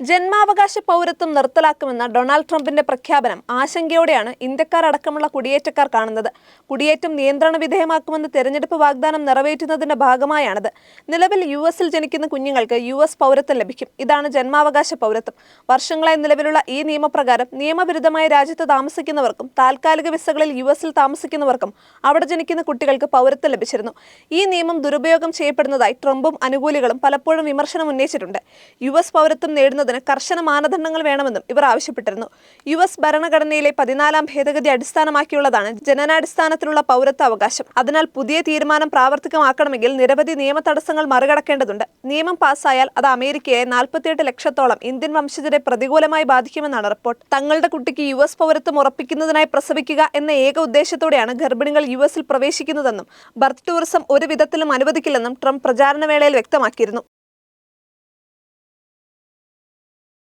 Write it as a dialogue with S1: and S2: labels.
S1: ജന്മാവകാശ പൗരത്വം നിർത്തലാക്കുമെന്ന ഡൊണാൾഡ് ട്രംപിന്റെ പ്രഖ്യാപനം ആശങ്കയോടെയാണ് ഇന്ത്യക്കാരടക്കമുള്ള കുടിയേറ്റക്കാർ കാണുന്നത്. കുടിയേറ്റം നിയന്ത്രണ വിധേയമാക്കുമെന്ന് തെരഞ്ഞെടുപ്പ് വാഗ്ദാനം നിറവേറ്റുന്നതിന്റെ ഭാഗമായാണിത്. നിലവിൽ യുഎസിൽ ജനിക്കുന്ന കുഞ്ഞുങ്ങൾക്ക് യുഎസ് പൗരത്വം ലഭിക്കും. ഇതാണ് ജന്മാവകാശ പൗരത്വം. വർഷങ്ങളായി നിലവിലുള്ള ഈ നിയമപ്രകാരം നിയമവിരുദ്ധമായ രാജ്യത്ത് താമസിക്കുന്നവർക്കും താൽക്കാലിക വിസകളിൽ യുഎസിൽ താമസിക്കുന്നവർക്കും അവിടെ ജനിക്കുന്ന കുട്ടികൾക്ക് പൗരത്വം ലഭിച്ചിരുന്നു. ഈ നിയമം ദുരുപയോഗം ചെയ്യപ്പെടുന്നതായി ട്രംപും അനുകൂലികളും പലപ്പോഴും വിമർശനം ഉന്നയിച്ചിട്ടുണ്ട്. യുഎസ് പൗരത്വം നേടുന്നതിന് കർശന മാനദണ്ഡങ്ങൾ വേണമെന്നും ഇവർ ആവശ്യപ്പെട്ടിരുന്നു. യുഎസ് ഭരണഘടനയിലെ 14-ാം ഭേദഗതി അടിസ്ഥാനമാക്കിയുള്ളതാണ് ജനനാടിസ്ഥാനത്തിലുള്ള പൗരത്വ അവകാശം. അതിനാൽ പുതിയ തീരുമാനം പ്രാവർത്തികമാക്കണമെങ്കിൽ നിരവധി നിയമ തടസ്സങ്ങൾ മറികടക്കേണ്ടതുണ്ട്. നിയമം പാസ്സായാൽ അത് അമേരിക്കയെ 48 ലക്ഷത്തോളം ഇന്ത്യൻ വംശജരെ പ്രതികൂലമായി ബാധിക്കുമെന്നാണ് റിപ്പോർട്ട്. തങ്ങളുടെ കുട്ടിക്ക് യുഎസ് പൗരത്വം ഉറപ്പിക്കുന്നതിനായി പ്രസവിക്കുക എന്ന ഏക ഉദ്ദേശത്തോടെയാണ് ഗർഭിണികൾ യുഎസിൽ പ്രവേശിക്കുന്നതെന്നും ബർത്ത് ടൂറിസം ഒരു വിധത്തിലും അനുവദിക്കില്ലെന്നും ട്രംപ് പ്രചാരണ വേളയിൽ വ്യക്തമാക്കിയിരുന്നു.